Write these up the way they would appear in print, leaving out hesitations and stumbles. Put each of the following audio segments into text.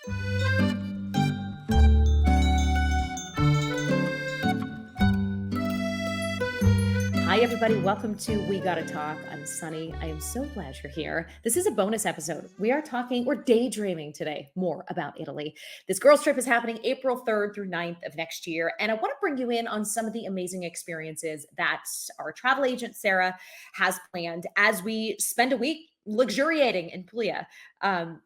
Hi, everybody. Welcome to We Gotta Talk. I'm Sonni. I am so glad you're here. This is a bonus episode. We're daydreaming today more about Italy. This girls' trip is happening April 3rd through 9th of next year. And I want to bring you in on some of the amazing experiences that our travel agent, Sarah, has planned as we spend a week luxuriating in Puglia.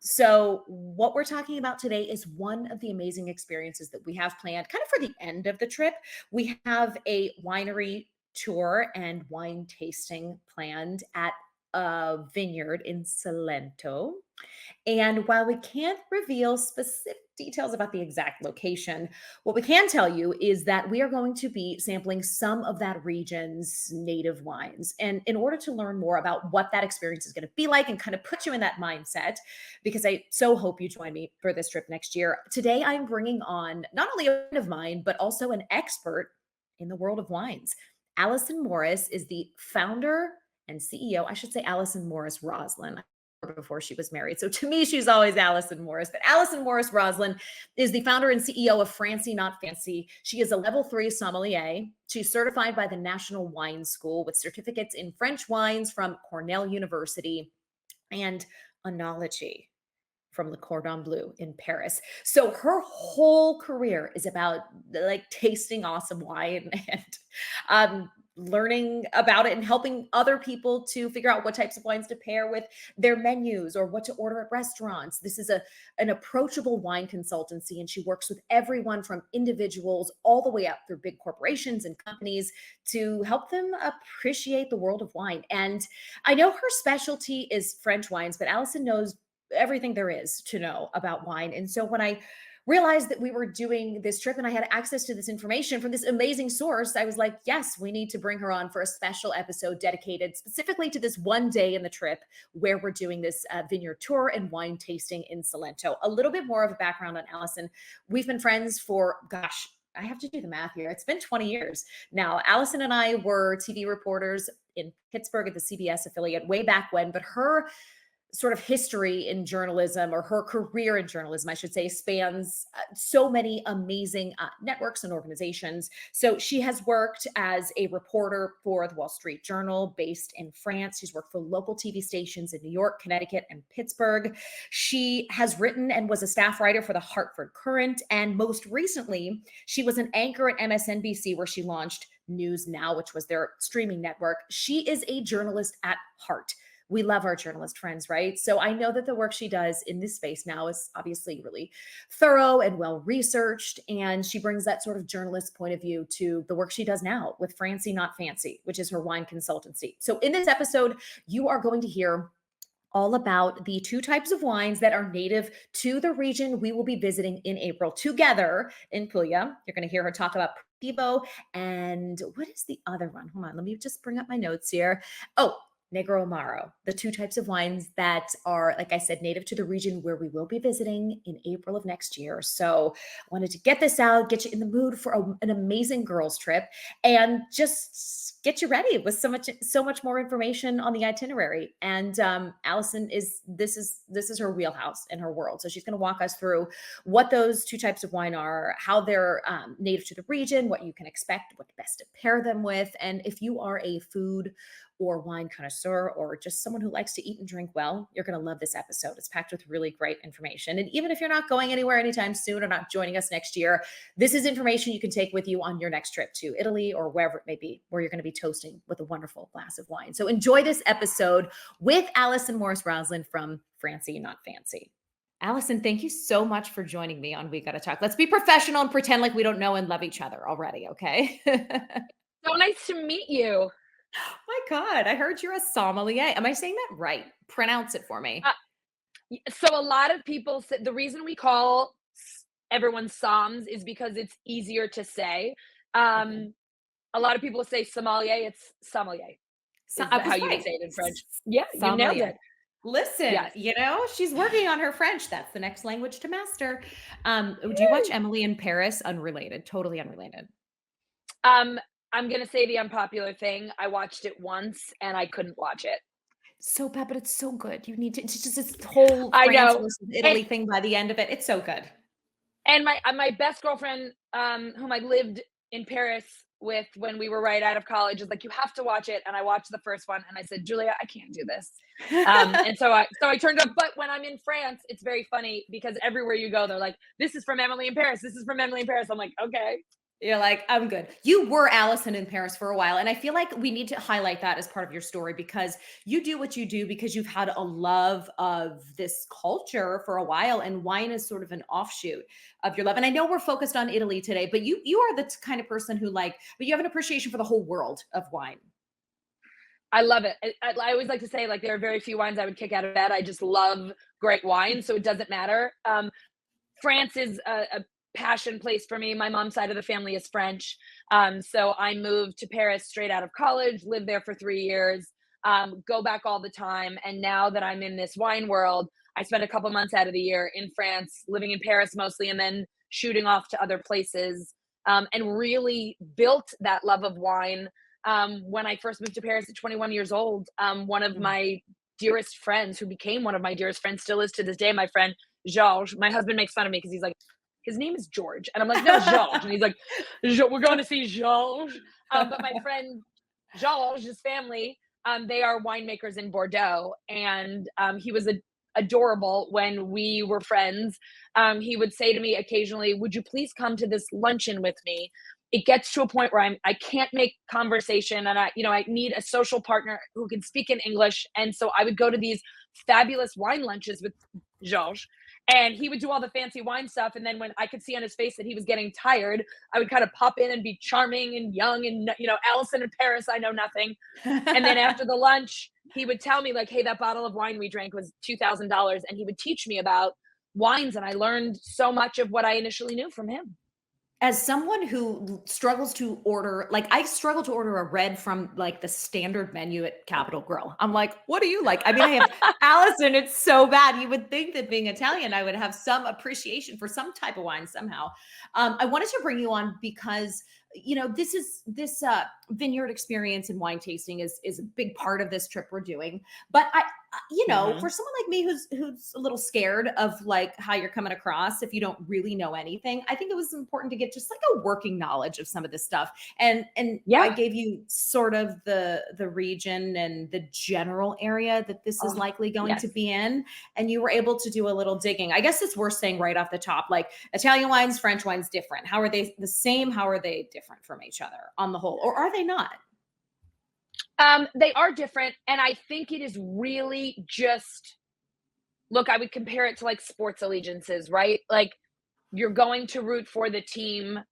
So, what we're talking about today is one of the amazing experiences that we have planned kind of for the end of the trip. We have a winery tour and wine tasting planned at a vineyard in Salento. And while we can't reveal specific details about the exact location, what we can tell you is that we are going to be sampling some of that region's native wines. And in order to learn more about what that experience is going to be like and kind of put you in that mindset, because I so hope you join me for this trip next year, today I'm bringing on not only a friend of mine, but also an expert in the world of wines. Allison Morris is the founder and CEO. I should say Allison Morris Roslin before she was married. So to me, she's always Allison Morris. But Allison Morris Roslin is the founder and CEO of Francie Not Fancy. She is a level 3 sommelier. She's certified by the National Wine School with certificates in French wines from Cornell University and oenology from Le Cordon Bleu in Paris. So her whole career is about like tasting awesome wine and learning about it and helping other people to figure out what types of wines to pair with their menus or what to order at restaurants. This is an approachable wine consultancy, and she works with everyone from individuals all the way up through big corporations and companies to help them appreciate the world of wine. And I know her specialty is French wines, but Allison knows everything there is to know about wine. And so when I realized that we were doing this trip and I had access to this information from this amazing source, I was like, yes, we need to bring her on for a special episode dedicated specifically to this one day in the trip where we're doing this vineyard tour and wine tasting in Salento. A little bit more of a background on Allison. We've been friends for, gosh, I have to do the math here. It's been 20 years now. Allison and I were TV reporters in Pittsburgh at the CBS affiliate way back when, but her sort of history in journalism, or her career in journalism, I should say, spans so many amazing networks and organizations. So she has worked as a reporter for the Wall Street Journal based in France. She's worked for local TV stations in New York, Connecticut, and Pittsburgh. She has written and was a staff writer for the Hartford Courant. And most recently, she was an anchor at MSNBC where she launched News Now, which was their streaming network. She is a journalist at heart. We love our journalist friends, right? So I know that the work she does in this space now is obviously really thorough and well researched. And she brings that sort of journalist point of view to the work she does now with Francie Not Fancy, which is her wine consultancy. So in this episode, you are going to hear all about the two types of wines that are native to the region we will be visiting in April together in Puglia. You're going to hear her talk about Primitivo and what is the other one? Hold on, let me just bring up my notes here. Oh, Negroamaro, the two types of wines that are, like I said, native to the region where we will be visiting in April of next year. So I wanted to get this out, get you in the mood for an amazing girls trip, and just get you ready with so much more information on the itinerary. And Allison this is her wheelhouse in her world. So she's going to walk us through what those two types of wine are, how they're native to the region, what you can expect, what best to pair them with, and if you are a food or wine connoisseur or just someone who likes to eat and drink well, you're going to love this episode. It's packed with really great information. And even if you're not going anywhere anytime soon or not joining us next year, this is information you can take with you on your next trip to Italy or wherever it may be, where you're going to be toasting with a wonderful glass of wine. So enjoy this episode with Allison Morris Roslin from Francie Not Fancy. Allison, thank you so much for joining me on We Gotta Talk. Let's be professional and pretend like we don't know and love each other already, okay? So nice to meet you. My God, I heard you're a sommelier. Am I saying that right? Pronounce it for me. Uh, so a lot of people say the reason we call everyone Soms is because it's easier to say. Okay. Um, a lot of people say sommelier, it's sommelier is I was how you would right. say it in French. Yeah, you nailed Sommelier. it. Listen, Yes. she's working on her French. That's the next language to master. Do you watch Woo! Emily in Paris? Unrelated, totally unrelated. Um, I'm gonna say the unpopular thing. I watched it once and I couldn't watch it. So bad, but it's so good. You need to it's just this whole I France know. versus And Italy thing by the end of it, it's so good. my best girlfriend, whom I lived in Paris with when we were right out of college, is like, "You have to watch it." And I watched the first one, and I said, "Julia, I can't do this." And so I turned up. But when I'm in France, it's very funny because everywhere you go, they're like, "This is from Emily in Paris. This is from Emily in Paris." I'm like, "Okay." You're like, "I'm good." You were Allison in Paris for a while, and I feel like we need to highlight that as part of your story because you do what you do because you've had a love of this culture for a while, and wine is sort of an offshoot of your love. And I know we're focused on Italy today, but you are the kind of person who but you have an appreciation for the whole world of wine. I love it. I always like to say, like, there are very few wines I would kick out of bed. I just love great wine, so it doesn't matter. France is a passion place for me. My mom's side of the family is French. So I moved to Paris straight out of college, lived there for 3 years, go back all the time. And now that I'm in this wine world, I spend a couple months out of the year in France, living in Paris mostly, and then shooting off to other places, and really built that love of wine. When I first moved to Paris at 21 years old, one of Mm. my dearest friends, who became one of my dearest friends, still is to this day, my friend Georges. My husband makes fun of me because he's like, his name is George. And I'm like, no, Georges. And he's like, we're going to see Georges. But my friend Georges, his family, they are winemakers in Bordeaux. And he was adorable when we were friends. He would say to me occasionally, would you please come to this luncheon with me? It gets to a point where I can't make conversation, and I need a social partner who can speak in English. And so I would go to these fabulous wine lunches with Georges, and he would do all the fancy wine stuff. And then when I could see on his face that he was getting tired, I would kind of pop in and be charming and young and, Allison in Paris, I know nothing. And then after the lunch, he would tell me, like, hey, that bottle of wine we drank was $2,000. And he would teach me about wines. And I learned so much of what I initially knew from him. As someone who struggles to order, like I struggle to order a red from like the standard menu at Capital Grill. I'm like, what do you like? I mean, I have Allison, it's so bad. You would think that being Italian, I would have some appreciation for some type of wine somehow. I wanted to bring you on because this vineyard experience and wine tasting is a big part of this trip we're doing. But Mhm. for someone like me who's a little scared of like how you're coming across if you don't really know anything, I think it was important to get just like a working knowledge of some of this stuff. And I Yeah. gave you sort of the region and the general area that this is Oh, likely going to yes. be in, and you were able to do a little digging. I guess it's worth saying right off the top, like Italian wines, French wines, different. How are they the same? How are they different from each other on the whole, or are they not? They are different, and I think it is really just, look, I would compare it to like sports allegiances, right? Like, you're going to root for the team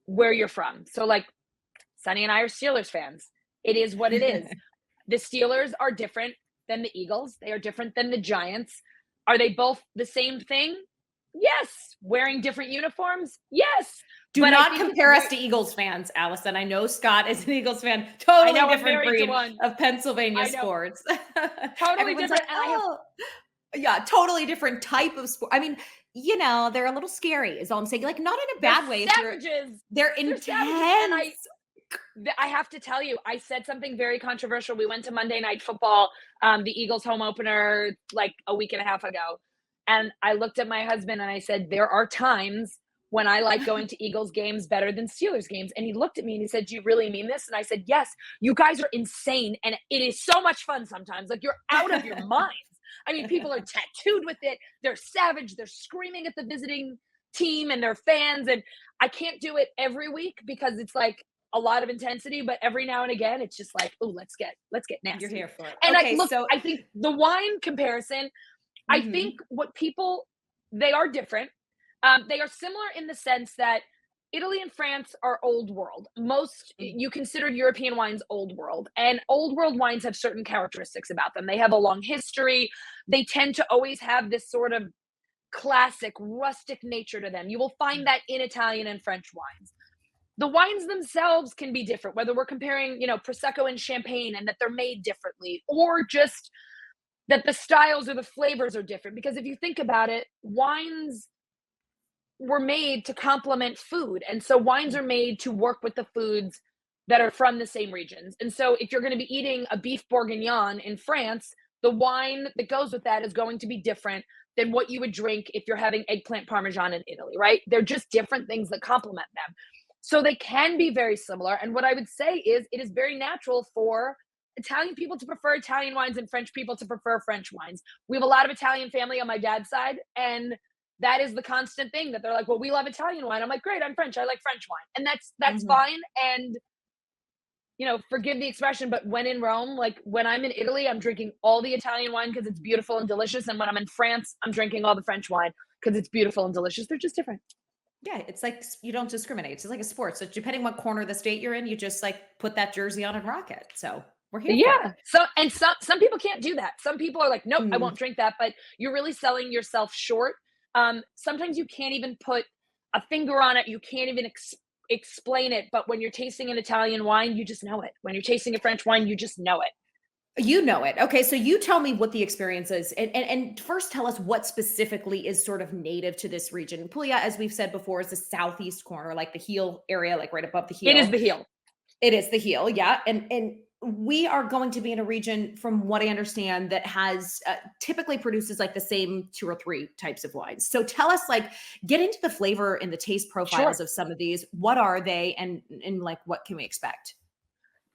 where you're from. So, like, Sonny and I are Steelers fans. It is what it is. The Steelers are different than the Eagles. They are different than the Giants. Are they both the same thing? Yes. Wearing different uniforms? Yes. Do But I not think it's compare us to Eagles fans, Allison. I know Scott is an Eagles fan. Totally know I'm different married to breed one. of Pennsylvania I know. sports. Totally Everyone's like, different. And I have oh, yeah, totally different type of sport. I mean, they're a little scary, is all I'm saying. Like, not in a They're bad way. savages. They're They're savages. And intense. I have to tell you, I said something very controversial. We went to Monday Night Football, the Eagles home opener, like a week and a half ago. And I looked at my husband and I said, there are times when I like going to Eagles games better than Steelers games. And he looked at me and he said, do you really mean this? And I said, yes, you guys are insane. And it is so much fun sometimes. Like, you're out of your minds. I mean, people are tattooed with it. They're savage. They're screaming at the visiting team and their fans. And I can't do it every week because it's like a lot of intensity, but every now and again, it's just like, oh, let's get You're nasty. here for it. And Okay, so I think the wine comparison, I think mhm. what people, they are different. They are similar in the sense that Italy and France are old world. Most Mm. you consider European wines old world, and old world wines have certain characteristics about them. They have a long history. They tend to always have this sort of classic rustic nature to them. You will find that in Italian and French wines. The wines themselves can be different, whether we're comparing, Prosecco and Champagne, and that they're made differently, or just that the styles or the flavors are different. Because if you think about it, wines were made to complement food. And so wines Mm. are made to work with the foods that are from the same regions. And so if you're going to be eating a beef bourguignon in France, the wine that goes with that is going to be different than what you would drink if you're having eggplant parmesan in Italy, right? They're just different things that complement them. So they can be very similar. And what I would say is it is very natural for Italian people to prefer Italian wines and French people to prefer French wines. We have a lot of Italian family on my dad's side, and that is the constant thing that they're like, "Well, we love Italian wine." I'm like, "Great, I'm French. I like French wine." And that's Mhm. fine. And forgive the expression, but when in Rome, like when I'm in Italy, I'm drinking all the Italian wine because it's beautiful and delicious. And when I'm in France, I'm drinking all the French wine because it's beautiful and delicious. They're just different. Yeah, it's like you don't discriminate. It's like a sport. So depending what corner of the state you're in, you just like put that jersey on and rock it. So we're here for it. Yeah. Some people can't do that. Some people are like, nope, I Mm. won't drink that. But you're really selling yourself short. Sometimes you can't even put a finger on it. You can't even explain it. But when you're tasting an Italian wine, you just know it. When you're tasting a French wine, you just know it. You know it. Okay, so you tell me what the experience is, and first tell us what specifically is sort of native to this region. Puglia, as we've said before, is the southeast corner, like the heel area, like right above the It is heel. the heel. It is the heel, yeah, and we are going to be in a region, from what I understand, that has typically produces like the same two or three types of wines. So tell us, like, get into the flavor and the taste profiles Sure. of some of these. What are they, and like what can we expect?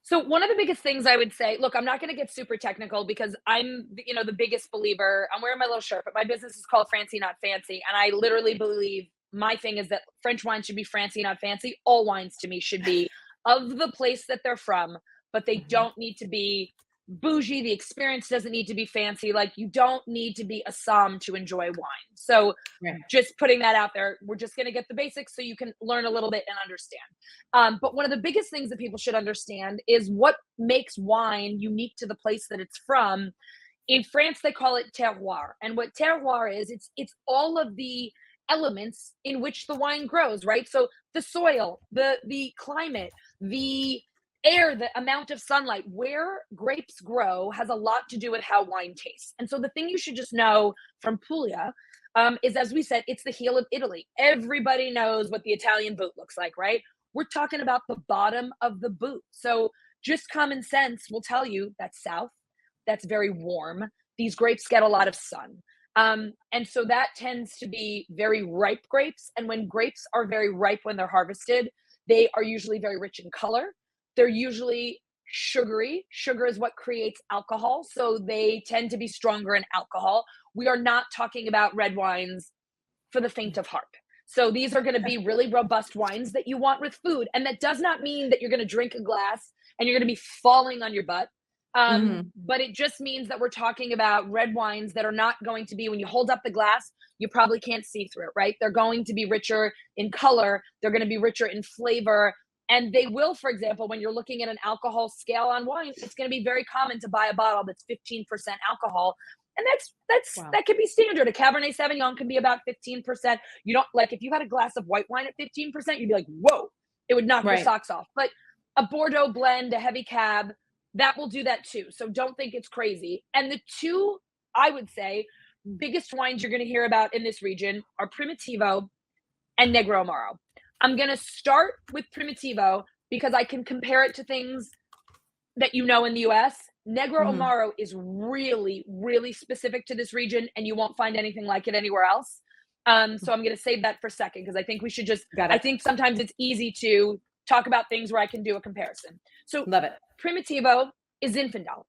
So one of the biggest things I would say, look, I'm not going to get super technical because I'm, the biggest believer. I'm wearing my little shirt, but my business is called Francie Not Fancy, and I literally believe my thing is that French wine should be Francie Not Fancy. All wines to me should be of the place that they're from, but they Mhm. don't need to be bougie. The experience doesn't need to be fancy. Like you don't need to be a somm to enjoy wine. So Right. just putting that out there, we're just going to get the basics so you can learn a little bit and understand. But one of the biggest things that people should understand is what makes wine unique to the place that it's from. In France, they call it terroir, and what terroir is, it's all of the elements in which the wine grows, right? So the soil, the climate, the air, the amount of sunlight, where grapes grow has a lot to do with how wine tastes. And so the thing you should just know from Puglia is, as we said, it's the heel of Italy. Everybody knows what the Italian boot looks like, right? We're talking about the bottom of the boot. So just common sense will tell you that's south, that's very warm. These grapes get a lot of sun. And so that tends to be very ripe grapes. And when grapes are very ripe when they're harvested, they are usually very rich in color. They're usually sugary. Sugar is what creates alcohol. So they tend to be stronger in alcohol. We are not talking about red wines for the faint of heart. So these are going to be really robust wines that you want with food. And that does not mean that you're going to drink a glass and you're going to be falling on your butt. Mhm. But it just means that we're talking about red wines that are not going to be, when you hold up the glass, you probably can't see through it, right? They're going to be richer in color, they're going to be richer in flavor. And they will, for example, when you're looking at an alcohol scale on wine, it's going to be very common to buy a bottle that's 15% alcohol. And Wow. that could be standard. A Cabernet Sauvignon can be about 15%. You don't, like, if you had a glass of white wine at 15%, you'd be like, whoa, it would knock your Right. socks off. But a Bordeaux blend, a heavy cab, that will do that too. So don't think it's crazy. And the two, I would say, biggest wines you're going to hear about in this region are Primitivo and Negroamaro. I'm going to start with Primitivo because I can compare it to things that you know in the US. Negro Mhm. Amaro is really, really specific to this region, and you won't find anything like it anywhere else. So I'm going to save that for a second because I think we should just, Got I it. think sometimes it's easy to talk about things where I can do a comparison. So Love it. Primitivo is Zinfandel.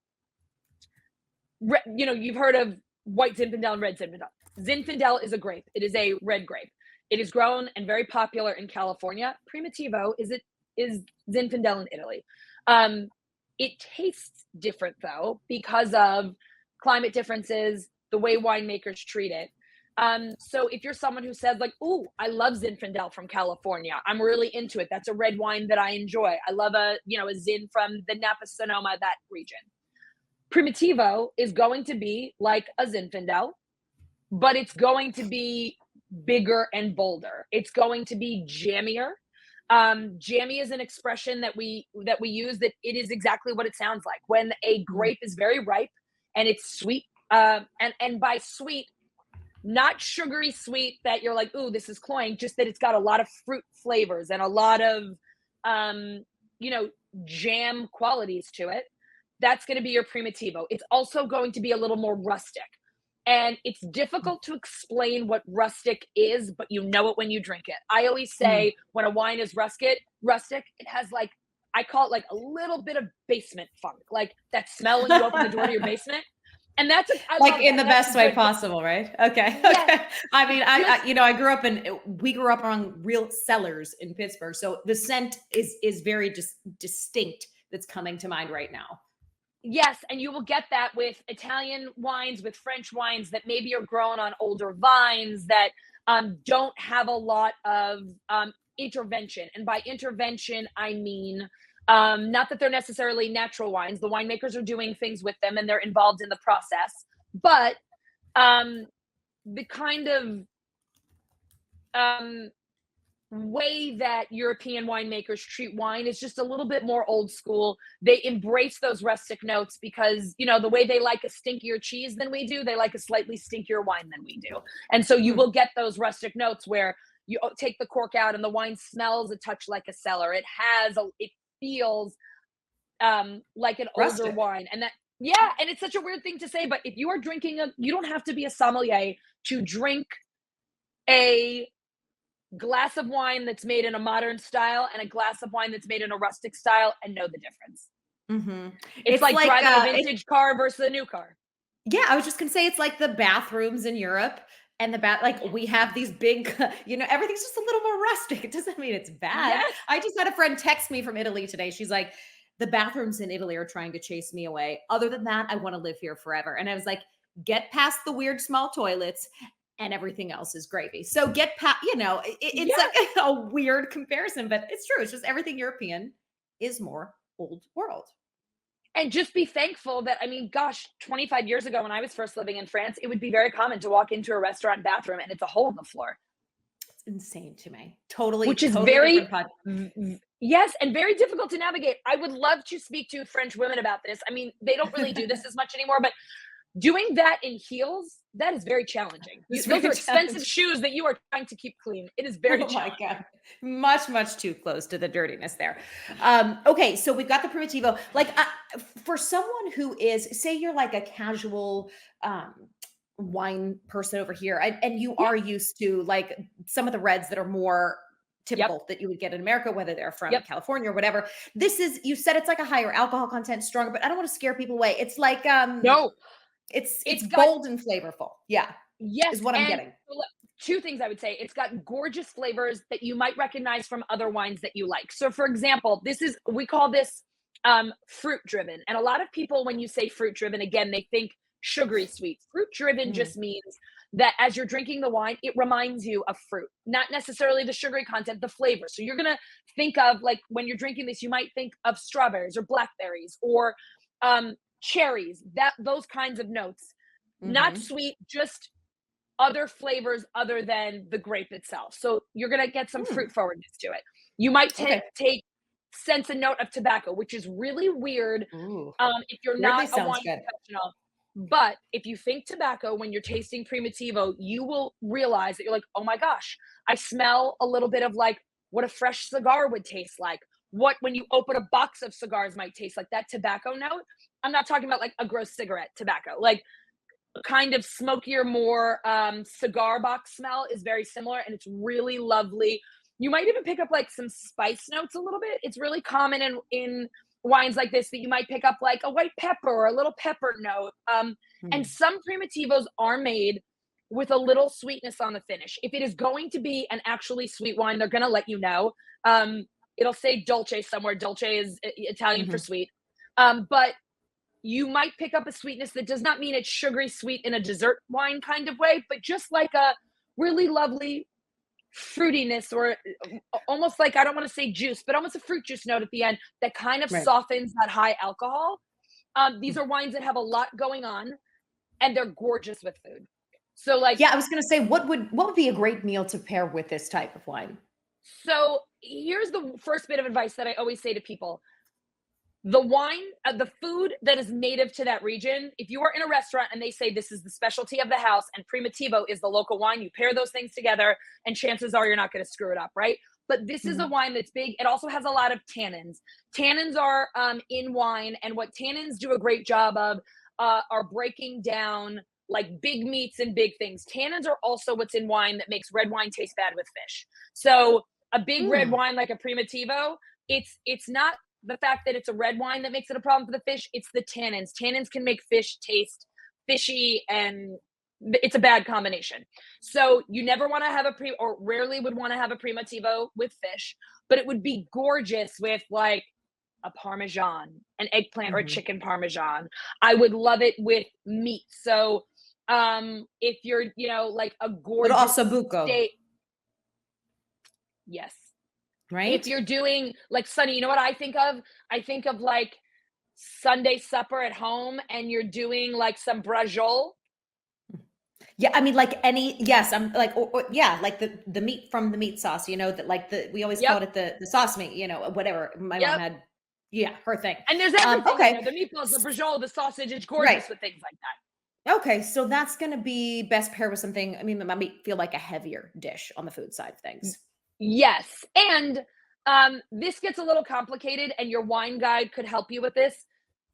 You've heard of white Zinfandel and red Zinfandel. Zinfandel is a grape. It is a red grape. It is grown and very popular in California. Primitivo is Zinfandel in Italy. Um, it tastes different though because of climate differences, the way winemakers treat it. So if you're someone who says like, "Ooh, I love Zinfandel from California. I'm really into it. That's a red wine that I enjoy. I love a Zin from the Napa Sonoma, that region." Primitivo is going to be like a Zinfandel, but it's going to be bigger and bolder. It's going to be jammier. Jammy is an expression that we use, that it is exactly what it sounds like when a Mhm. grape is very ripe and it's sweet. And by sweet, not sugary sweet that you're like, ooh, this is cloying. Just that it's got a lot of fruit flavors and a lot of, um, jam qualities to it, that's going to be your Primitivo. It's also going to be a little more rustic. And it's difficult to explain what rustic is, but you know it when you drink it. I always Mm. say when a wine is rustic, it has like, I call it like a little bit of basement funk, like that smell when you open the door to your basement. And I Like love in that. the That's best a way good thing. possible, right? Okay, Yes, okay. I mean, just I grew up we grew up on real cellars in Pittsburgh, so the scent is very distinct that's coming to mind right now. yes, and you will get that with Italian wines, with French wines that maybe are grown on older vines that don't have a lot of intervention. And by intervention, I mean not that they're necessarily natural wines. The winemakers are doing things with them and they're involved in the process. But um, the kind of um, way that European winemakers treat wine is just a little bit more old school. They embrace those rustic notes because, you know, the way they like a stinkier cheese than we do, they like a slightly stinkier wine than we do. And so you Mm, will get those rustic notes where you take the cork out and the wine smells a touch like a cellar. It feels like an older rustic. wine. And that, yeah, and it's such a weird thing to say, but if you are you don't have to be a sommelier to drink a glass of wine that's made in a modern style and a glass of wine that's made in a rustic style and know the difference. Mhm. It's It's like like, driving a it vintage car versus a new car. yeah, I was just gonna say it's like the bathrooms in Europe and like Yeah. we have these big, everything's just a little more rustic. It doesn't mean it's bad. Yes. I just had a friend text me from Italy today. She's like, the bathrooms in Italy are trying to chase me away. Other than that, I want to live here forever. And I was like, get past the weird small toilets and everything else is gravy. So get past, it's like Yes. a weird comparison, but it's true. It's just everything European is more old world. And just be thankful that, I mean, gosh, 25 years ago when I was first living in France, it would be very common to walk into a restaurant bathroom and it's a hole in the floor, It's insane to me. Totally, which is totally different pod. yes, and very difficult to navigate. I would love to speak to French women about this. I mean, they don't really do this as much anymore, but doing that in heels, that is very challenging. It's Those very are expensive challenging. shoes that you are trying to keep clean. It is very Oh my god. challenging. Much, much too close to the dirtiness there. Okay, so we've got the Primitivo. Like, for someone who is, say, you're like a casual wine person over here, and you Yeah. are used to like some of the reds that are more Yep. typical that you would get in America, whether they're from Yep. California or whatever. This is, you said it's like a higher alcohol content, stronger, but I don't want to scare people away. It's like No, it's it's got bold and flavorful. Yeah, yes, is what I'm and getting. two things I would say. It's got gorgeous flavors that you might recognize from other wines that you like. So, for example, we call this fruit driven. And a lot of people, when you say fruit driven, again, they think sugary sweet. Fruit driven Mm, just means that as you're drinking the wine, it reminds you of fruit, not necessarily the sugary content, the flavor. So, you're going to think of, like, when you're drinking this, you might think of strawberries or blackberries or cherries, those kinds of notes. Not mhm. sweet, just other flavors other than the grape itself. So you're gonna get some Mm, fruit forwardness to it. You might okay. take sense and note of tobacco, which is really weird Ooh. if you're Weirdly not a sounds wine good. professional. But if you think tobacco when you're tasting Primitivo, you will realize that you're like, oh my gosh, I smell a little bit of like what a fresh cigar would taste like. What when you open a box of cigars might taste like that tobacco note. I'm not talking about like a gross cigarette tobacco. Like kind of smokier, more cigar box smell is very similar and it's really lovely. You might even pick up like some spice notes a little bit. It's really common in wines like this that you might pick up like a white pepper or a little pepper note. And Mm. some primitivos are made with a little sweetness on the finish. If it is going to be an actually sweet wine, they're going to let you know. It'll say dolce somewhere. Dolce is Italian for Mhm. sweet. But you might pick up a sweetness that does not mean it's sugary sweet in a dessert wine kind of way, but just like a really lovely fruitiness or almost like I don't want to say juice, but almost a fruit juice note at the end that kind of Right. softens that high alcohol. These Mm. are wines that have a lot going on and they're gorgeous with food. So like Yeah, I was gonna say, what would be a great meal to pair with this type of wine? so here's the first bit of advice that I always say to people. The wine, the food that is native to that region, if you are in a restaurant and they say this is the specialty of the house and Primitivo is the local wine, you pair those things together and chances are you're not going to screw it up, right? but this is a wine that's big. It also has a lot of tannins. Tannins are in wine, and what tannins do a great job of are breaking down like big meats and big things. Tannins are also what's in wine that makes red wine taste bad with fish. So a big red Mm. wine like a Primitivo, it's not the fact that it's a red wine that makes it a problem for the fish, it's the tannins. Tannins can make fish taste fishy, and it's a bad combination. So you never want to have or rarely would want to have a Primitivo with fish, but it would be gorgeous with like a Parmesan, an eggplant or a Mhm. chicken Parmesan. I would love it with meat. So if you're, like a Little gorgeous ossobuco, steak, yes. If right? you're doing like Sunny, you know what I think of? I think of like Sunday supper at home and you're doing like some brajol. Yeah, I mean, like any yes, I'm like, yeah, like the meat from the meat sauce, that like we always Yep, called it the sauce meat, whatever. My mom yep. had, yeah, her thing. And there's everything in Okay, there. The meatballs, the brajol, the sausage. It's right. gorgeous with things like that. Okay, so that's gonna be best paired with something. I mean, that might feel like a heavier dish on the food side of things. Yes. And this gets a little complicated, and your wine guide could help you with this.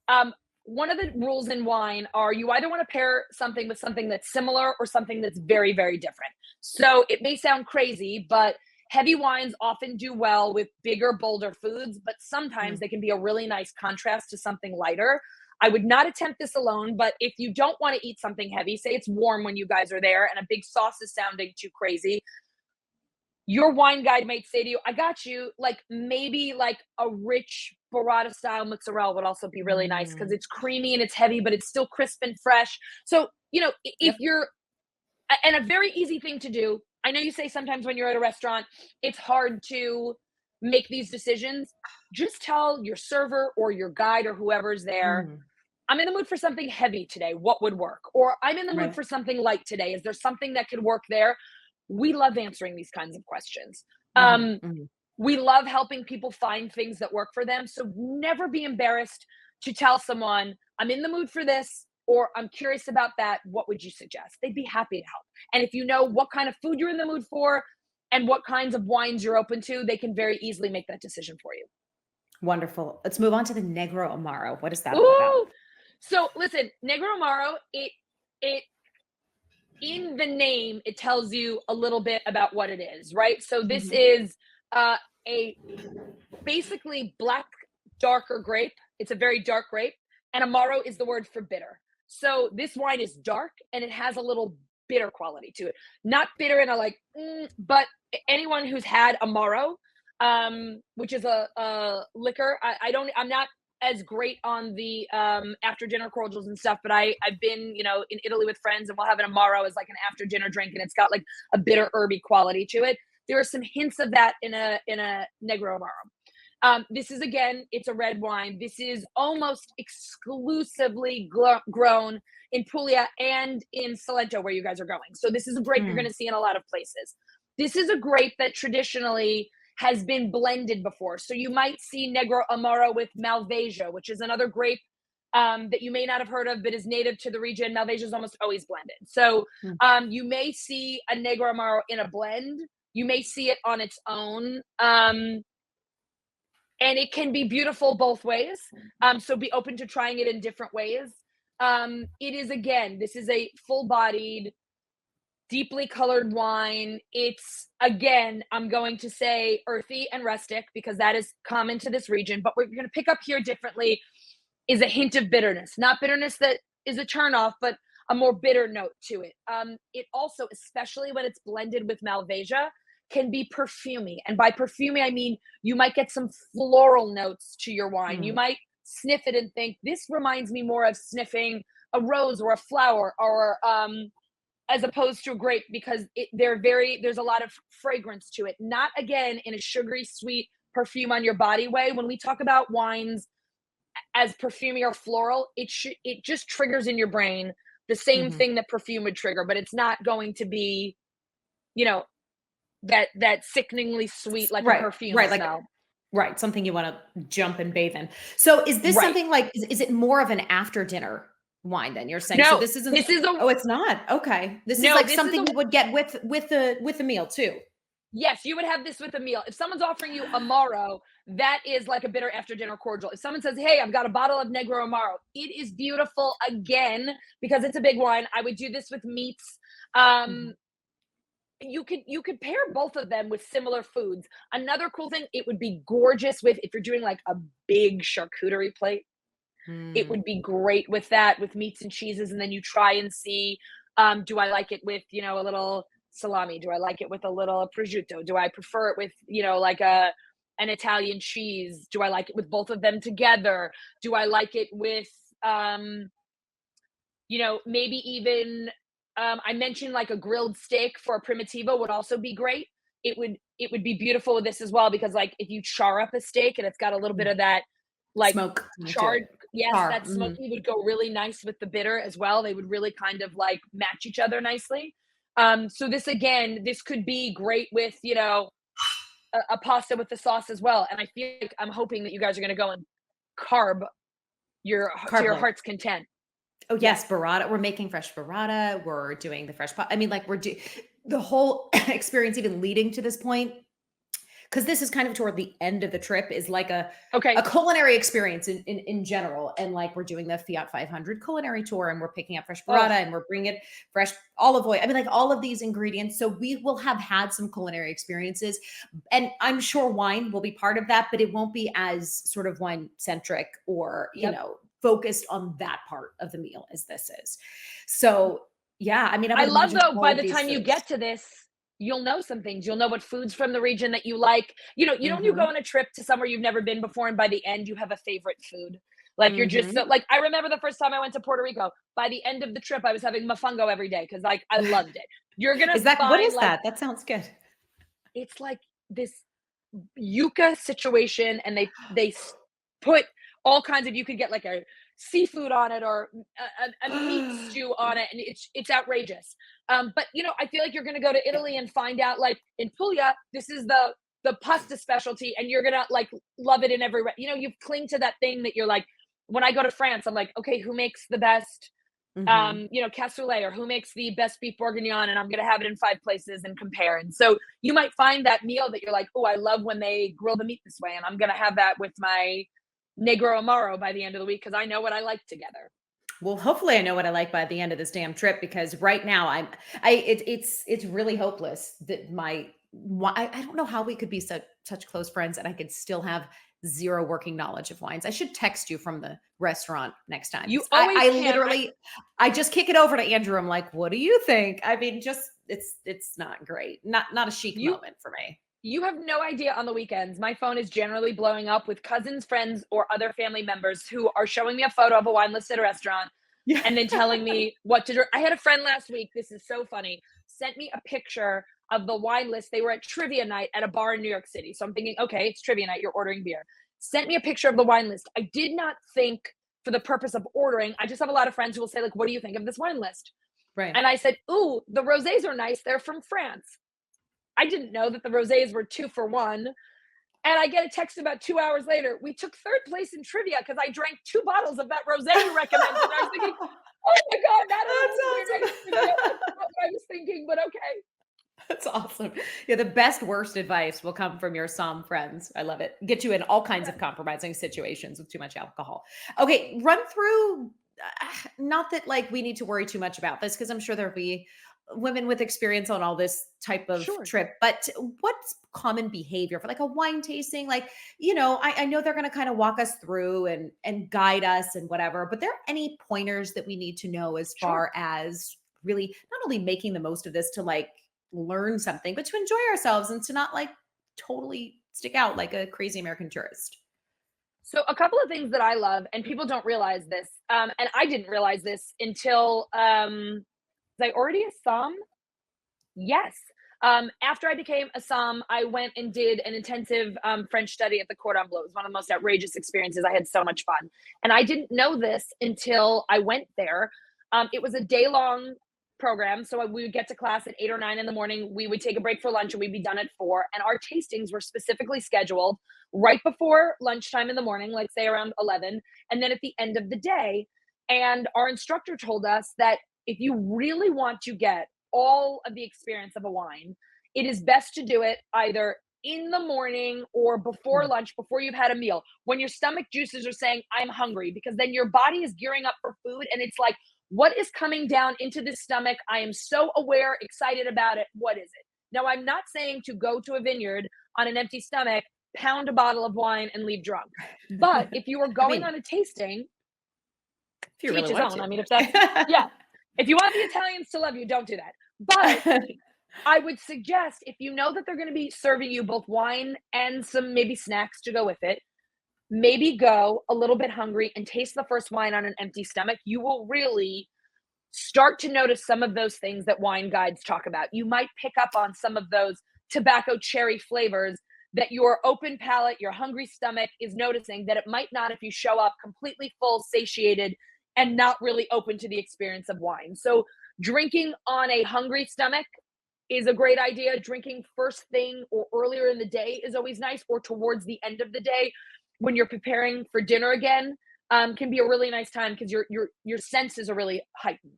Um, one of the rules in wine are you either want to pair something with something that's similar or something that's very, very different. So it may sound crazy, but heavy wines often do well with bigger, bolder foods, but sometimes Mm. they can be a really nice contrast to something lighter. I would not attempt this alone, but if you don't want to eat something heavy, say it's warm when you guys are there and a big sauce is sounding too crazy, your wine guide might say to you, I got you. Like maybe like a rich burrata style mozzarella would also be really nice because Mm. it's creamy and it's heavy, but it's still crisp and fresh. So, if Yep. you're, and a very easy thing to do, I know you say sometimes when you're at a restaurant, it's hard to make these decisions. Just tell your server or your guide or whoever's there, Mm. I'm in the mood for something heavy today. What would work? Or I'm in the mood Right. for something light today. Is there something that could work there? We love answering these kinds of questions. Mhm. Um, Mhm. we love helping people find things that work for them. So never be embarrassed to tell someone, I'm in the mood for this, or I'm curious about that. What would you suggest? They'd be happy to help. And if you know what kind of food you're in the mood for and what kinds of wines you're open to, they can very easily make that decision for you. Wonderful. Let's move on to the Negroamaro. What is that all about? Ooh. So listen, Negroamaro, it in the name, it tells you a little bit about what it is, right? So this Mhm. is a basically black, darker grape. It's a very dark grape, and amaro is the word for bitter. So this wine is dark and it has a little bitter quality to it. Not bitter in a like, but anyone who's had amaro, which is a liquor, I'm not as great on the after dinner cordials and stuff, but I've been in Italy with friends and we'll have an amaro as like an after dinner drink, and it's got like a bitter herby quality to it. There are some hints of that in a negro amaro. This is again, it's a red wine. This is almost exclusively grown in Puglia and in Salento, where you guys are going. So this is a grape you're going Mm. to see in a lot of places. This is a grape that traditionally has been blended before. So you might see Negro Amaro with Malvasia, which is another grape that you may not have heard of, but is native to the region. Malvasia is almost always blended. So Mm. you may see a Negro Amaro in a blend. You may see it on its own. And it can be beautiful both ways. So be open to trying it in different ways. It is, again, this is a full bodied, deeply colored wine. It's, again, I'm going to say earthy and rustic because that is common to this region. But what we're going to pick up here differently is a hint of bitterness, not bitterness that is a turnoff, but a more bitter note to it. It also, especially when it's blended with Malvasia, can be perfumey. And by perfumey, I mean you might get some floral notes to your wine. You Mm. might sniff it and think, this reminds me more of sniffing a rose or a flower, or as opposed to a grape, because there's a lot of fragrance to it. Not again in a sugary, sweet perfume on your body way. When we talk about wines as perfumey or floral, it just triggers in your brain the same Mhm. thing that perfume would trigger, but it's not going to be, you know, that sickeningly sweet like a Right, perfume right, like smell. right, something you wanna jump and bathe in. So, is this Right. something like is it more of an after dinner wine then you're saying? So No, this isn't this is a oh, it's not? Okay. This is no, like this is a something you would get with the meal too? Yes, you would have this with a meal. If someone's offering you Amaro, that is like a bitter after dinner cordial. If someone says, "Hey, I've got a bottle of Negroamaro," it is beautiful again because it's a big wine. I would do this with meats. Mhm. Um, you could pair both of them with similar foods. Another cool thing, it would be gorgeous with if you're doing like a big charcuterie plate. It Mm. would be great with that, with meats and cheeses, and then you try and see, do I like it with, a little salami? Do I like it with a little prosciutto? Do I prefer it with, like an Italian cheese? Do I like it with both of them together? Do I like it with, um, maybe even, I mentioned like a grilled steak for a Primitivo would also be great. It would be beautiful with this as well because like if you char up a steak and it's got a little bit Mm. of that like Smoke to charred, it. yes, Char. that Mhm. smoky would go really nice with the bitter as well. They would really kind of like match each other nicely. So this again, this could be great with, a pasta with the sauce as well. And I feel like I'm hoping that you guys are gonna go and carb to Carb your load. heart's content. Oh, Yes. yes, burrata. We're making fresh burrata. We're doing the fresh I mean, like, the whole experience even leading to this point, because this is kind of toward the end of the trip, is like a Okay. culinary experience in general. And like, we're doing the Fiat 500 culinary tour, and we're picking up fresh burrata, Oh, and we're bringing fresh olive oil. I mean, like, all of these ingredients. So we will have had some culinary experiences, and I'm sure wine will be part of that, but it won't be as sort of wine centric or, yep. focused on that part of the meal as this is. So yeah, I mean, I I would love imagine though, all by of the these time you foods. get to this, you'll know some things. You'll know what foods from the region that you like. You go Mhm. on a trip to somewhere you've never been before, and by the end, you have a favorite food. Like you're just so Mhm. like I remember the first time I went to Puerto Rico. By the end of the trip, I was having mofongo every day because like I loved it. You're gonna Is that what find is like that? That sounds good. it's like this yuca situation, and put all kinds of, you could get like a seafood on it or a meat stew on it, and it's outrageous. But I feel like you're going to go to Yeah. Italy and find out like in Puglia this is the pasta specialty, and you're gonna like love it in every way. You cling to that thing that you're like, when I go to France I'm like, okay, who makes the best Mhm. cassoulet, or who makes the best beef bourguignon, and I'm going to have it in 5 places and compare. And so you might find that meal that you're like, oh, I love when they grill the meat this way, and I'm going to have that with my negro amaro by the end of the week because I know what I like together. Well, hopefully I know what I like by the end of this damn trip, because right now it's really hopeless that I don't know how we could be such close friends and I could still have zero working knowledge of wines. I should text you from the restaurant next time, You because always I can. literally I just kick it over to Andrew. I'm like, what do you think? I mean, just it's not great. Not a chic You moment for me. you have no idea. On the weekends my phone is generally blowing up with cousins, friends, or other family members who are showing me a photo of a wine list at a restaurant Yeah. and then telling me what to do. I had a friend last week, this is so funny, sent me a picture of the wine list. They were at trivia night at a bar in New York City. So I'm thinking, okay, it's trivia night, you're ordering beer. Sent me a picture of the wine list. I did not think for the purpose of ordering. I just have a lot of friends who will say, like, what do you think of this wine list? Right. And I said, ooh, the rosés are nice. They're from France. I didn't know that the rosés were 2 for 1. And I get a text about 2 hours later. We took third place in trivia because I drank 2 bottles of that rosé you recommended. And I was thinking, oh my God, that is a That's really weird night of trivia. awesome. That's not what I was thinking, but okay. That's awesome. Yeah, the best worst advice will come from your Somme friends. I love it. Get you in all kinds of compromising situations with too much alcohol. Okay, run through. Not that like we need to worry too much about this, because I'm sure there'll be women with experience on all this type of Sure. trip. But what's common behavior for like a wine tasting? Like, I know they're going to kind of walk us through and guide us and whatever. But there are any pointers that we need to know as Sure. far as really not only making the most of this to like learn something, but to enjoy ourselves and to not like totally stick out like a crazy American tourist. So a couple of things that I love, and people don't realize this, and I didn't realize this until was I already a Somm? Yes. After I became a Somm, I went and did an intensive French study at the Cordon Bleu. It was one of the most outrageous experiences. I had so much fun. And I didn't know this until I went there. It was a day long program. So we would get to class at 8 or 9 in the morning. We would take a break for lunch and we'd be done at 4. And our tastings were specifically scheduled right before lunchtime in the morning, like say around 11, and then at the end of the day. And our instructor told us that if you really want to get all of the experience of a wine, it is best to do it either in the morning or before Mm. lunch, before you've had a meal, when your stomach juices are saying, I'm hungry, because then your body is gearing up for food. And it's like, what is coming down into the stomach? I am so aware, excited about it. What is it? Now, I'm not saying to go to a vineyard on an empty stomach, pound a bottle of wine, and leave drunk. But if you are I going mean, on a tasting, if you to each really his want own. I mean, if that's, to. yeah, if you want the Italians to love you, don't do that. But I would suggest, if you know that they're going to be serving you both wine and some maybe snacks to go with it, maybe go a little bit hungry and taste the first wine on an empty stomach. You will really start to notice some of those things that wine guides talk about. You might pick up on some of those tobacco cherry flavors that your open palate, your hungry stomach is noticing that it might not if you show up completely full, satiated, and not really open to the experience of wine. So, drinking on a hungry stomach is a great idea. Drinking first thing or earlier in the day is always nice, or towards the end of the day when you're preparing for dinner again, can be a really nice time because your senses are really heightened.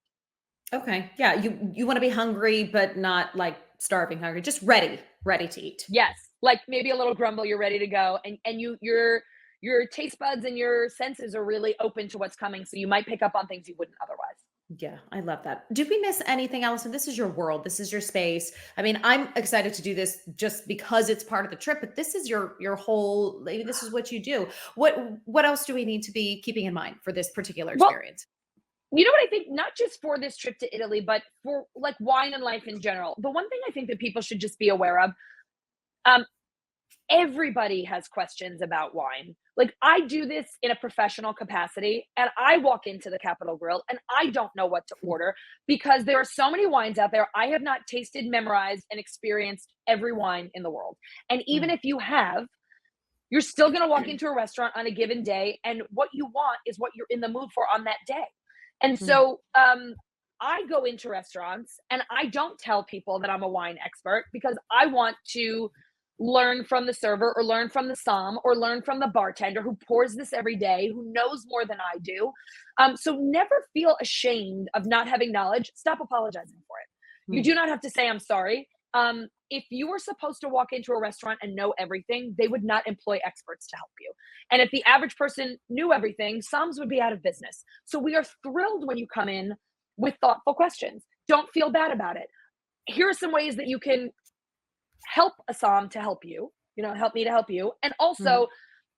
Okay. Yeah, you wanna be hungry, but not, like, starving hungry, just ready to eat. Yes, like maybe a little grumble, you're ready to go, and your taste buds and your senses are really open to what's coming, so you might pick up on things you wouldn't otherwise. Yeah, I love that. Did we miss anything else? And this is your world, this is your space. I mean, I'm excited to do this just because it's part of the trip, but this is your whole maybe this is what you do. What else do we need to be keeping in mind for this particular Well, experience? you know what I think? Not just for this trip to Italy, but for like wine and life in general. The one thing I think that people should just be aware of, um, everybody has questions about wine. Like I do this in a professional capacity and I walk into the Capitol Grill and I don't know what to order because there are so many wines out there. I have not tasted, memorized, and experienced every wine in the world. And even Mm, if you have, you're still going to walk into a restaurant on a given day and what you want is what you're in the mood for on that day. And mm, so I go into restaurants and I don't tell people that I'm a wine expert because I want to learn from the server or learn from the som or learn from the bartender who pours this every day, who knows more than I do. So never feel ashamed of not having knowledge. Stop apologizing for it. You mm, do not have to say, I'm sorry. If you were supposed to walk into a restaurant and know everything, they would not employ experts to help you. And if the average person knew everything, SOMs would be out of business. So we are thrilled when you come in with thoughtful questions. Don't feel bad about it. Here are some ways that you can help a SOM to help you, help me to help you, and mm, also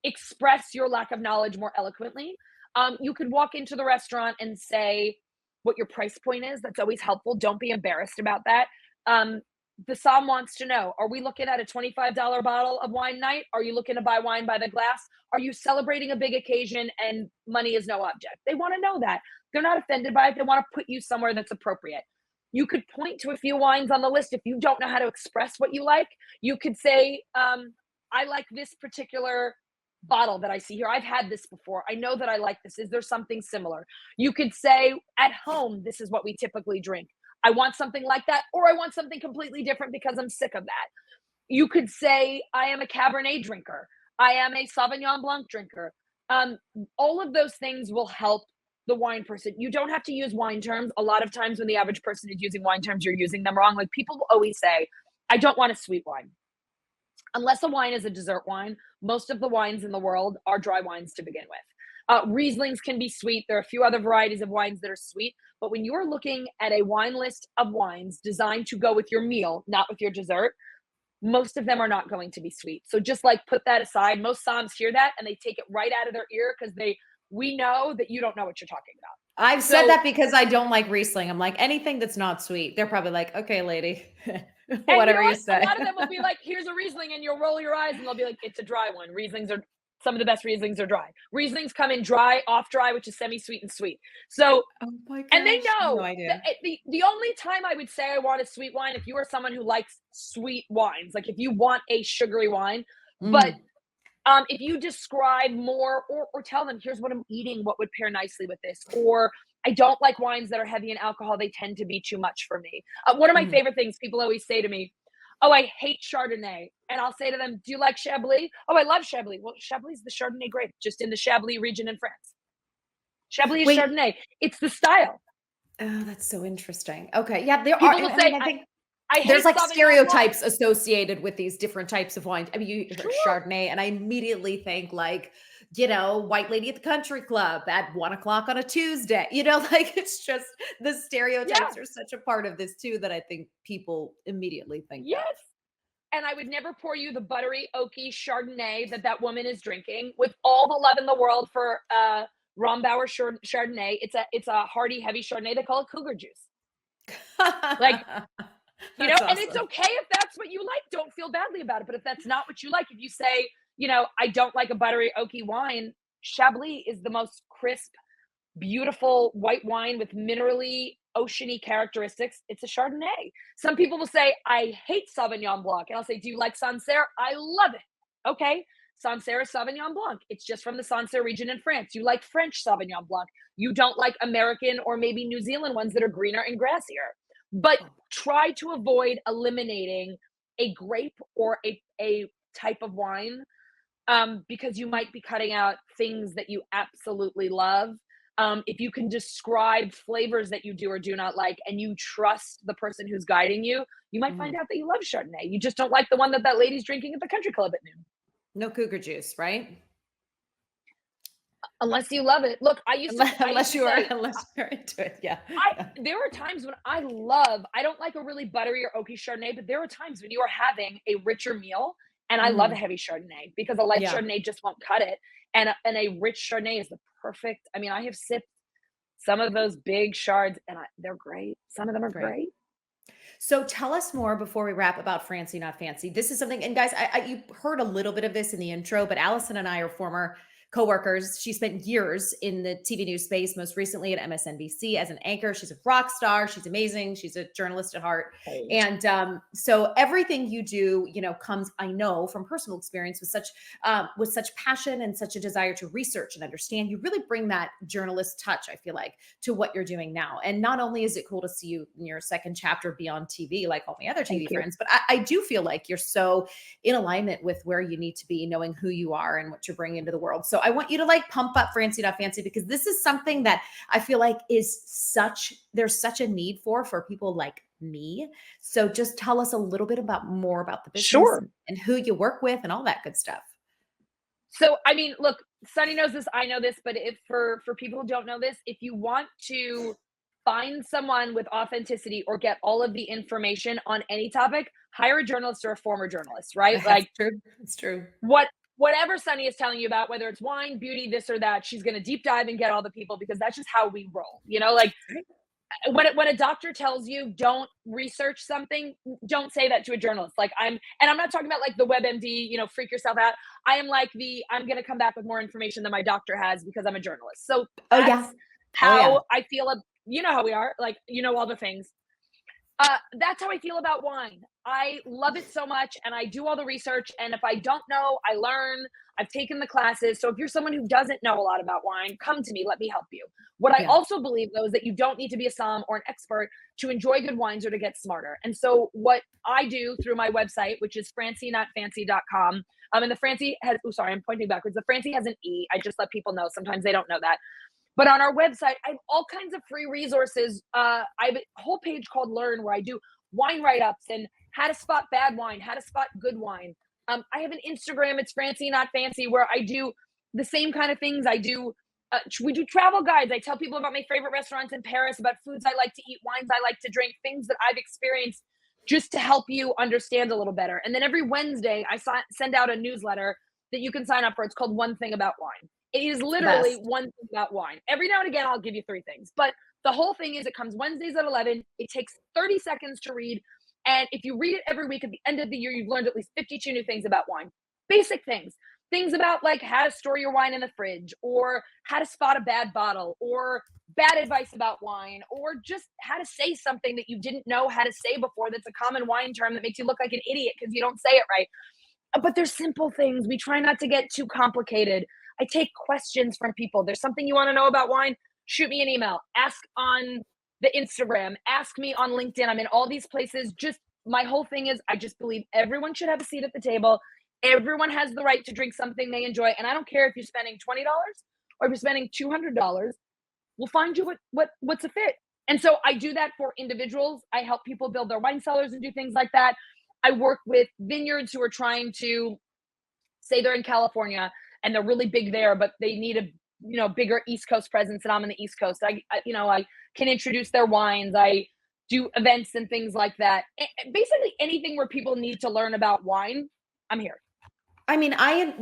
express your lack of knowledge more eloquently. You could walk into the restaurant and say what your price point is. That's always helpful. Don't be embarrassed about that. Um, the SOM wants to know, are we looking at a $25 bottle of wine night? Are you looking to buy wine by the glass? Are you celebrating a big occasion and money is no object? They want to know that. They're not offended by it. They want to put you somewhere that's appropriate. You could point to a few wines on the list if you don't know how to express what you like. You could say, I like this particular bottle that I see here. I've had this before. I know that I like this. Is there something similar? You could say, at home, this is what we typically drink. I want something like that, or I want something completely different because I'm sick of that. You could say, I am a Cabernet drinker. I am a Sauvignon Blanc drinker. Um, all of those things will help the wine person. You don't have to use wine terms. A lot of times when the average person is using wine terms, you're using them wrong. Like people will always say, I don't want a sweet wine. Unless a wine is a dessert wine, most of the wines in the world are dry wines to begin with. Rieslings can be sweet. There are a few other varieties of wines that are sweet. But when you're looking at a wine list of wines designed to go with your meal, not with your dessert, most of them are not going to be sweet. So just like put that aside. Most Psalms hear that and they take it right out of their ear because we know that you don't know what you're talking about. I've said So that because I don't like Riesling. I'm like, anything that's not sweet, they're probably like, "Okay, lady." and you Whatever know you what? A say. lot of them will be like, here's a Riesling, and you'll roll your eyes and they'll be like, it's a dry one. Rieslings are some of the best Rieslings are dry. Rieslings come in dry, off dry, which is semi-sweet and sweet. So Oh my and they gosh, no know idea. the only time I would say I want a sweet wine if you are someone who likes sweet wines, like if you want a sugary wine, but Mm, if you describe more or tell them, here's what I'm eating, what would pair nicely with this, or I don't like wines that are heavy in alcohol, they tend to be too much for me. One of my mm. favorite things people always say to me, oh, I hate Chardonnay. And I'll say to them, do you like Chablis? Oh, I love Chablis. Well, Chablis is the Chardonnay grape, just in the Chablis region in France. Chablis is Wait, Chardonnay. It's the style. oh, that's so interesting. Okay, yeah, there are People will and I mean, say, I think I There's, hate like, Sauvignon Blanc. stereotypes associated with these different types of wines. I mean, you heard Sure. Chardonnay, and I immediately think, like, white lady at the country club at 1 o'clock on a Tuesday, like, it's just the stereotypes Yeah. are such a part of this too that I think people immediately think of. Yes. And I would never pour you the buttery, oaky Chardonnay that woman is drinking with all the love in the world for, Rombauer Chardonnay. It's a hearty, heavy Chardonnay. They call it cougar juice. Like, That's and it's awesome. okay if that's what you like. Don't feel badly about it. But if that's not what you like, if you say, I don't like a buttery, oaky wine, Chablis is the most crisp, beautiful white wine with minerally oceany characteristics. It's a Chardonnay. Some people will say, I hate Sauvignon Blanc. And I'll say, do you like Sancerre? I love it. Okay. Sancerre is Sauvignon Blanc. It's just from the Sancerre region in France. You like French Sauvignon Blanc. You don't like American or maybe New Zealand ones that are greener and grassier. But Oh, try to avoid eliminating a grape or a type of wine, because you might be cutting out things that you absolutely love. If you can describe flavors that you do or do not like, and you trust the person who's guiding you, you might find mhm. out that you love Chardonnay. You just don't like the one that lady's drinking at the country club at noon. No cougar juice, right? Unless you love it. Look, I used Unless to you are say unless you're into it, yeah, I yeah. there are times when I don't like a really buttery or oaky Chardonnay, but there are times when you are having a richer meal, and I love a Mhm. heavy Chardonnay because a light Yeah, Chardonnay just won't cut it, and a rich Chardonnay is the perfect. I mean, I have sipped some of those big Chards, and they're great. Some of them are great. great. So tell us more before we wrap about Francie Not Fancy. This is something, and guys, you heard a little bit of this in the intro, but Allison and I are former coworkers. She spent years in the TV news space, most recently at MSNBC as an anchor. She's a rock star. She's amazing. She's a journalist at heart. Hey. And so everything you do, comes, I know, from personal experience with such passion and such a desire to research and understand. You really bring that journalist touch, I feel like, to what you're doing now. And not only is it cool to see you in your second chapter beyond TV, like all my other TV Thank you. friends, but I do feel like you're so in alignment with where you need to be, knowing who you are and what you're bringing into the world. So I want you to like pump up Francie Not Fancy because this is something that I feel like there's such a need for people like me. So just tell us a little bit more about the business Sure. and who you work with and all that good stuff. So, I mean, look, Sunny knows this, I know this, but if for people who don't know this, if you want to find someone with authenticity or get all of the information on any topic, hire a journalist or a former journalist, right? That's Like true. It's true. whatever Sunny is telling you about, whether it's wine, beauty, this or that, she's going to deep dive and get all the people because that's just how we roll. Like Right. when a doctor tells you don't research something, don't say that to a journalist. Like and I'm not talking about like the WebMD, freak yourself out. I am like I'm going to come back with more information than my doctor has because I'm a journalist. So Oh that's yeah. Oh yeah. how I feel. You know how we are, like, all the things. That's how I feel about wine. I love it so much and I do all the research. And if I don't know, I learn. I've taken the classes. So if you're someone who doesn't know a lot about wine, come to me. Let me help you. What I Yeah. also believe, though, is that you don't need to be a somm or an expert to enjoy good wines or to get smarter. And so what I do through my website, which is francienotfancy.com, and the Francie has, oh, sorry, I'm pointing backwards. The Francie has an E. I just let people know. Sometimes they don't know that. But on our website, I have all kinds of free resources. I have a whole page called Learn where I do wine write ups and how to spot bad wine, how to spot good wine. I have an Instagram, it's Francie Not Fancy, where I do the same kind of things. We do travel guides. I tell people about my favorite restaurants in Paris, about foods I like to eat, wines I like to drink, things that I've experienced just to help you understand a little better. And then every Wednesday, I send out a newsletter that you can sign up for. It's called One Thing About Wine. It is It's the literally best. one thing about wine. Every now and again, I'll give you three things. But the whole thing is it comes Wednesdays at 11. It takes 30 seconds to read. And if you read it every week at the end of the year, you've learned at least 52 new things about wine. Basic things. Things about like how to store your wine in the fridge or how to spot a bad bottle or bad advice about wine or just how to say something that you didn't know how to say before that's a common wine term that makes you look like an idiot because you don't say it right. But there's simple things. We try not to get too complicated. I take questions from people. There's something you want to know about wine? Shoot me an email. Ask on the Instagram. Ask me on LinkedIn. I'm in all these places. Just my whole thing is I just believe everyone should have a seat at the table. Everyone has the right to drink something they enjoy. And I don't care if you're spending $20 or if you're spending $200. We'll find you what's a fit. And so I do that for individuals. I help people build their wine cellars and do things like that. I work with vineyards who are trying to, say they're in California and they're really big there, but they need a, bigger East Coast presence, and I'm in the East Coast. I can introduce their wines. I do events and things like that. Basically anything where people need to learn about wine, I'm here. I mean, I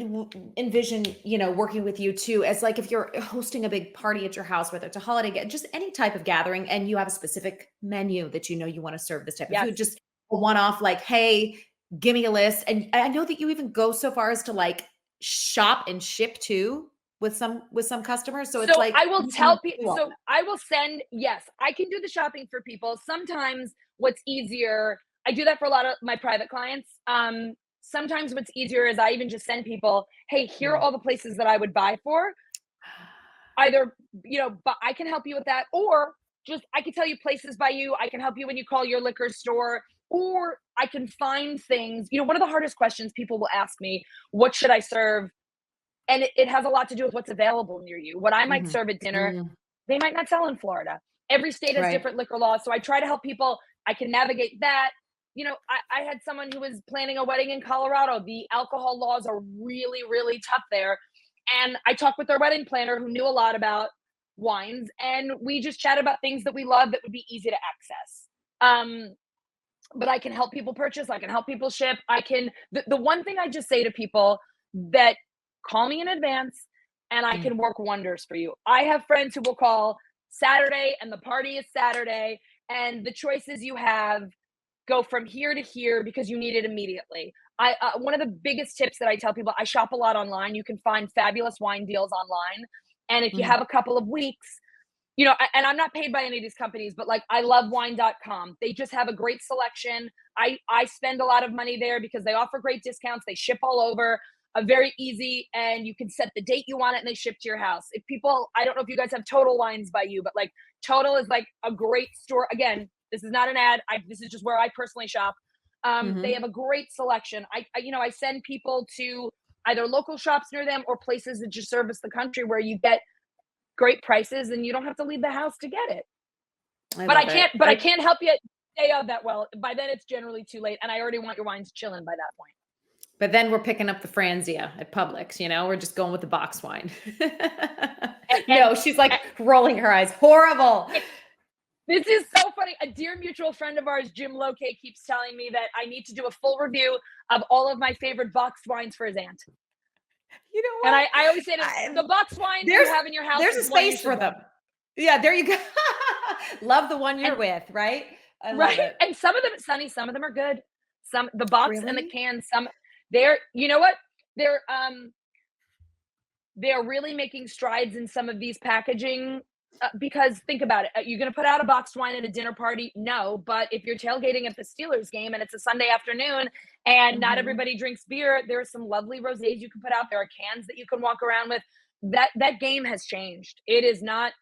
envision, working with you too, as like if you're hosting a big party at your house, whether it's a holiday, just any type of gathering, and you have a specific menu that you want to serve this type of food, Yes. just a one off, like, hey, give me a list. And I know that you even go so far as to like shop and ship too with some customers. So it's So like I will you can tell people, do all so I will send, yes, I can do the shopping for people. Sometimes what's easier, I do that for a lot of my private clients. Sometimes what's easier is I even just send people, hey, here are that. all the places that I would buy for. Either, but I can help you with that, or just I can tell you places by you. I can help you when you call your liquor store, or I can find things. One of the hardest questions people will ask me, what should I serve? And it has a lot to do with what's available near you. What I might Mhm. serve at dinner, Mm, they might not sell in Florida. Every state has right. different liquor laws. So I try to help people. I can navigate that. I had someone who was planning a wedding in Colorado. The alcohol laws are really, really tough there. And I talked with their wedding planner who knew a lot about wines. And we just chatted about things that we love that would be easy to access. But I can help people purchase, I can help people ship. The one thing I just say to people that call me in advance and I Mm, can work wonders for you. I have friends who will call Saturday and the party is Saturday and the choices you have go from here to here because you need it immediately. One of the biggest tips that I tell people, I shop a lot online. You can find fabulous wine deals online. And if you mm, have a couple of weeks, and I'm not paid by any of these companies, but like I love wine.com. They just have a great selection. I spend a lot of money there because they offer great discounts. They ship all over, very easy, and you can set the date you want it and they ship to your house. If people, I don't know if you guys have Total Wines by you, but like Total is like a great store. Again, this is not an ad. This is just where I personally shop. They mhm. have a great selection. I send people to either local shops near them or places that just service the country where you get great prices and you don't have to leave the house to get it. I But I love it. can't but I can't help you stay out that well. By then it's generally too late and I already want your wines chilling by that point. But then we're picking up the Franzia at Publix, we're just going with the box wine. And No, she's like rolling her eyes. Horrible. this is so funny. A dear mutual friend of ours, Jim Loke, keeps telling me that I need to do a full review of all of my favorite boxed wines for his aunt. You know And what? I always say to him, I the box wine that you there's have in your house there's is a the one you space should for them. drink. Yeah, there you go. Love the one you're And with, right? I love right? it. And some of them, Sunny, some of them are good. Some the box and the Really? can, some they're you know what? They're really making strides in some of these packaging because think about it. You're going to put out a boxed wine at a dinner party? No. But if you're tailgating at the Steelers game and it's a Sunday afternoon and not Mhm. everybody drinks beer, there are some lovely rosés you can put out. There are cans that you can walk around with. That game has changed. It is not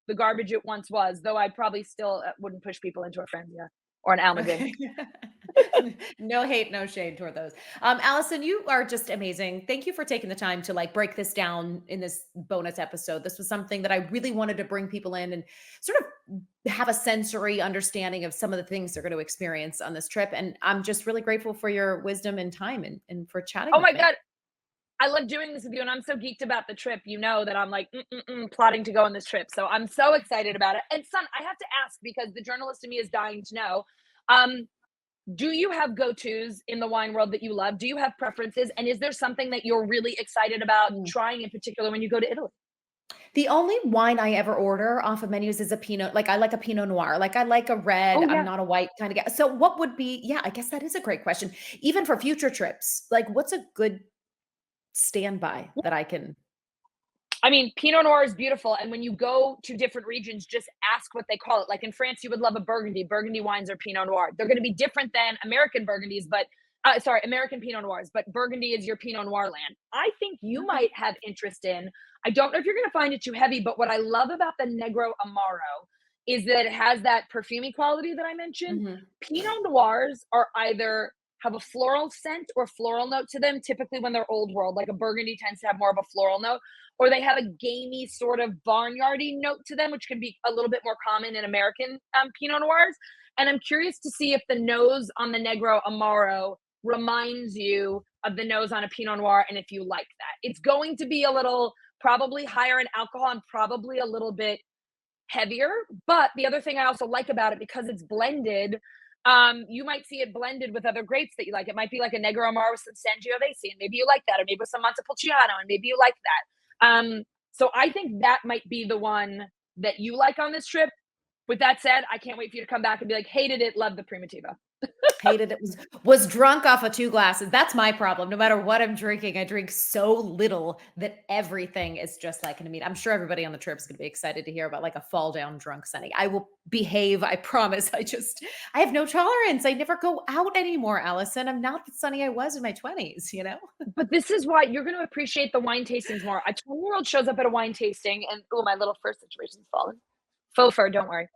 the garbage it once was, though I probably still wouldn't push people into a Frenzia or an Almaden. Okay. No hate, no shade toward those. Allison, you are just amazing. Thank you for taking the time to like break this down in this bonus episode. This was something that I really wanted to bring people in and sort of have a sensory understanding of some of the things they're going to experience on this trip. And I'm just really grateful for your wisdom and time and for chatting Oh with my me. God, I love doing this with you, and I'm so geeked about the trip. That I'm like plotting to go on this trip, so I'm so excited about it. And son, I have to ask because the journalist in me is dying to know. Um, do you have go-tos in the wine world that you love? Do you have preferences? And is there something that you're really excited about Mm. trying in particular when you go to Italy? The only wine I ever order off of menus is a Pinot. Like I like a Pinot Noir. Like I like a red. Oh I'm yeah. not a white kind of guy. So what would be? Yeah, I guess that is a great question. Even for future trips, like what's a good standby that I can. I mean, Pinot Noir is beautiful, and when you go to different regions, just ask what they call it. Like in France, you would love a Burgundy. Burgundy wines are Pinot Noir. They're going to be different than American Burgundies, but sorry, American Pinot Noirs. But Burgundy is your Pinot Noir land. I think you Okay. might have interest in. I don't know if you're going to find it too heavy, but what I love about the Negro Amaro is that it has that perfumey quality that I mentioned. Mhm. Pinot Noirs are either have a floral scent or floral note to them, typically when they're old world, like a Burgundy tends to have more of a floral note, or they have a gamey sort of barnyardy note to them, which can be a little bit more common in American Pinot Noirs. And I'm curious to see if the nose on the Negroamaro reminds you of the nose on a Pinot Noir and if you like that. It's going to be a little probably higher in alcohol and probably a little bit heavier. But the other thing I also like about it, because it's blended, you might see it blended with other grapes that you like. It might be like a Negroamaro with some Sangiovese, and maybe you like that, or maybe with some Montepulciano, and maybe you like that. So I think that might be the one that you like on this trip. With that said, I can't wait for you to come back and be like, hated it, love the Primitivo. Hated it, was drunk off of 2 glasses. That's my problem. No matter what I'm drinking, I drink so little that everything is just like an meat. I'm sure everybody on the trip is going to be excited to hear about like a fall down drunk Sunny. I will behave. I promise. I have no tolerance. I never go out anymore, Allison. I'm not the Sunny I was in my 20s, you know? But this is why you're going to appreciate the wine tastings more. A 20-year-old shows up at a wine tasting and, oh, my little fur situation's fallen. Faux fur, don't worry.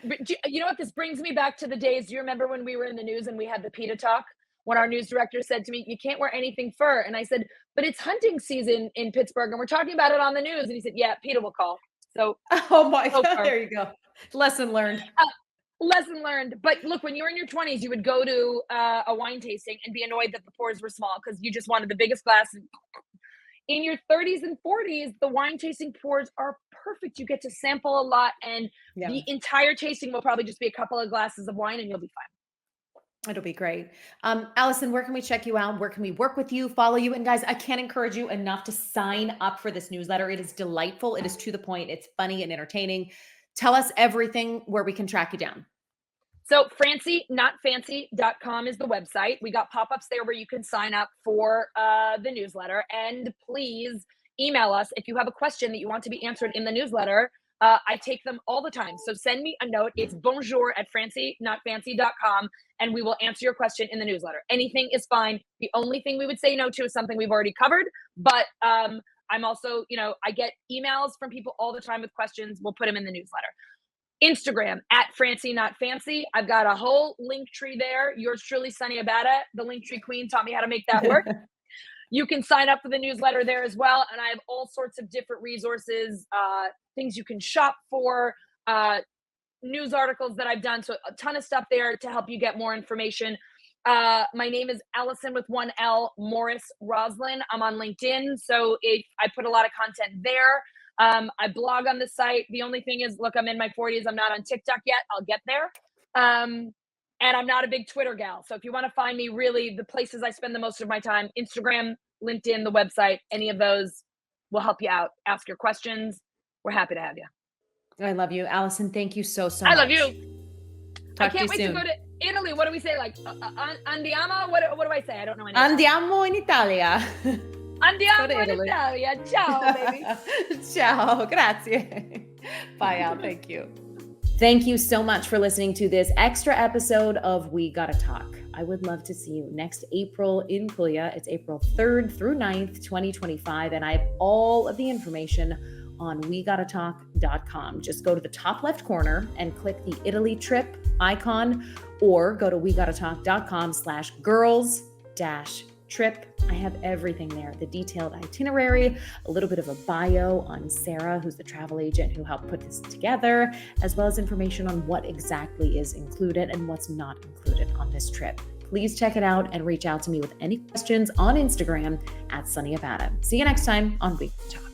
But you know what? This brings me back to the days. Do you remember when we were in the news and we had the PETA talk? When our news director said to me, "You can't wear anything fur." And I said, "But it's hunting season in Pittsburgh and we're talking about it on the news." And he said, "Yeah, PETA will call." So, Oh my so God. far. There you go. Lesson learned. Lesson learned. But look, when you were in your 20s, you would go to a wine tasting and be annoyed that the pours were small because you just wanted the biggest glass. In your 30s and 40s, the wine tasting pours are perfect. You get to sample a lot, and Yeah. the entire tasting will probably just be a couple of glasses of wine, and you'll be fine. It'll be great. Allison, where can we check you out? Where can we work with you, follow you? And guys, I can't encourage you enough to sign up for this newsletter. It is delightful. It is to the point. It's funny and entertaining. Tell us everything where we can track you down. So francynotfancy.com is the website. We got pop-ups there where you can sign up for the newsletter. And please email us if you have a question that you want to be answered in the newsletter. I take them all the time. So send me a note. It's bonjour@francynotfancy.com, and we will answer your question in the newsletter. Anything is fine. The only thing we would say no to is something we've already covered. But I'm also, I get emails from people all the time with questions. We'll put them in the newsletter. Instagram @FrancyNotFancy. I've got a whole link tree there. Yours truly, Sonni Abatta, the link tree queen, taught me how to make that work. You can sign up for the newsletter there as well. And I have all sorts of different resources, things you can shop for, news articles that I've done. So a ton of stuff there to help you get more information. My name is Allison with 1 L, Morris Roslin. I'm on LinkedIn. So I put a lot of content there. I blog on the site. The only thing is, look, I'm in my 40s. I'm not on TikTok yet. I'll get there. And I'm not a big Twitter gal. So if you want to find me, really, the places I spend the most of my time, Instagram, LinkedIn, the website, any of those will help you out. Ask your questions. We're happy to have you. I love you. Allison, thank you so much. I love you. Talk I can't to wait you to soon. go to Italy. What do we say? Like, andiamo? What do I say? I don't know any. Andiamo in Italia. Andiamo in Italy. Italia. Ciao, baby. Ciao. Grazie. Bye, Al. Thank you. Thank you so much for listening to this extra episode of We Gotta Talk. I would love to see you next April in Puglia. It's April 3rd through 9th, 2025. And I have all of the information on wegottatalk.com. Just go to the top left corner and click the Italy trip icon, or go to wegottatalk.com/girls-trip. I have everything there, the detailed itinerary, a little bit of a bio on Sarah, who's the travel agent who helped put this together, as well as information on what exactly is included and what's not included on this trip. Please check it out and reach out to me with any questions on Instagram @Sonni Abatta. See you next time on We Talk.